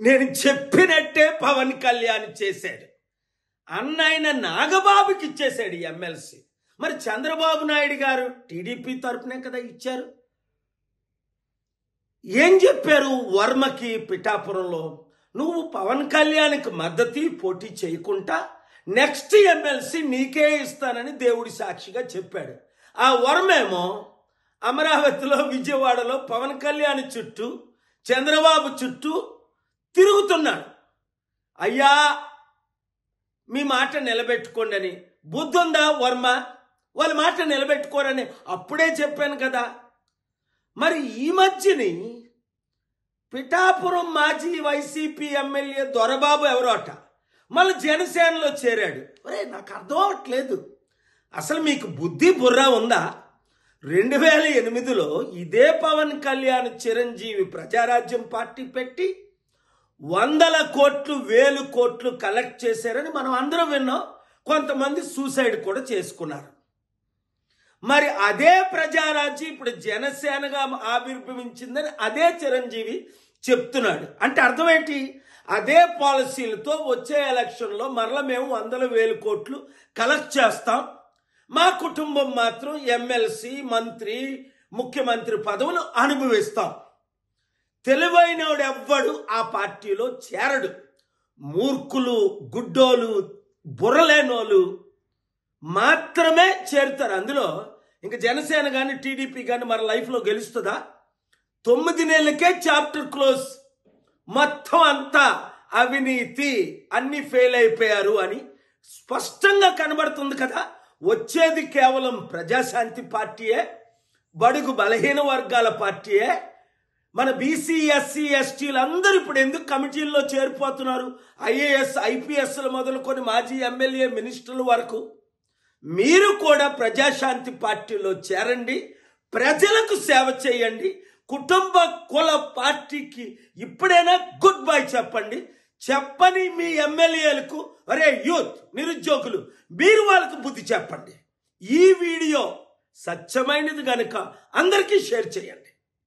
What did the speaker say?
నేను చెప్పినట్టే పవన్ కళ్యాణ్ చేశాడు. అన్నైన నాగబాబుకి ఇచ్చేశాడు ఎమ్మెల్సీ. మరి చంద్రబాబు నాయుడు గారు టీడీపీ తరపునే కదా ఇచ్చారు. ఏం చెప్పారు వర్మకి పిఠాపురంలో? నువ్వు పవన్ కళ్యాణ్కి మద్దతు పోటీ చేయకుండా నెక్స్ట్ ఎమ్మెల్సీ నీకే ఇస్తానని దేవుడి సాక్షిగా చెప్పాడు. ఆ వర్మేమో అమరావతిలో, విజయవాడలో పవన్ కళ్యాణ్ చుట్టూ, చంద్రబాబు చుట్టూ తిరుగుతున్నాడు. అయ్యా మీ మాట నిలబెట్టుకోండి అని. బుద్ధుందా వర్మ? వాళ్ళ మాట నిలబెట్టుకోరని అప్పుడే చెప్పాను కదా. మరి ఈ మధ్యని పిఠాపురం మాజీ వైసీపీ ఎమ్మెల్యే దొరబాబు ఎవరోట మళ్ళీ జనసేనలో చేరాడు. ఒరే నాకు అర్థం అవ్వట్లేదు, అసలు మీకు బుద్ధి బుర్ర ఉందా? 2008లో ఇదే పవన్ కళ్యాణ్ చిరంజీవి ప్రజారాజ్యం పార్టీ పెట్టి 100 కోట్లు 1000 కోట్లు కలెక్ట్ చేశారని మనం అందరం విన్నాం. కొంతమంది సూసైడ్ కూడా చేసుకున్నారు. మరి అదే ప్రజారాజ్యం ఇప్పుడు జనసేనగా ఆవిర్భవించిందని అదే చిరంజీవి చెప్తున్నాడు. అంటే అర్థం ఏంటి? అదే పాలసీలతో వచ్చే ఎలక్షన్లో మరలా మేము 100,000 కోట్లు కలెక్ట్ చేస్తాం, మా కుటుంబం మాత్రం ఎమ్మెల్సీ, మంత్రి, ముఖ్యమంత్రి పదవులు అనుభవిస్తాం. తెలివైనోడు ఎవ్వడు ఆ పార్టీలో చేరడు. మూర్ఖులు, గుడ్డోలు, బుర్రలేనోళ్ళు మాత్రమే చేరుతారు అందులో. ఇంకా జనసేన కానీ టీడీపీ కానీ మన లైఫ్లో గెలుస్తుందా? 9 నెలలకే చాప్టర్ క్లోజ్. మొత్తం అంతా అవినీతి, అన్ని ఫెయిల్ అయిపోయారు అని స్పష్టంగా కనబడుతుంది కదా. వచ్చేది కేవలం ప్రజాశాంతి పార్టీయే, బడుగు బలహీన వర్గాల పార్టీయే. మన బీసీ, ఎస్సీ, ఎస్టీలు అందరూ ఇప్పుడు ఎందుకు కమిటీల్లో చేరిపోతున్నారు? ఐఏఎస్, ఐపీఎస్లు మొదలుకొని మాజీ ఎమ్మెల్యే, మినిస్టర్ల వరకు. మీరు కూడా ప్రజాశాంతి పార్టీలో చేరండి, ప్రజలకు సేవ చేయండి. కుటుంబ కుల పార్టీకి ఇప్పుడైనా గుడ్ బై చెప్పండి. చెప్పని మీ ఎమ్మెల్యేలకు, అరే యూత్, నిరుద్యోగులు, మీరు వాళ్ళకు బుద్ధి చెప్పండి. ఈ వీడియో సత్యమైనది కనుక అందరికీ షేర్ చేయండి.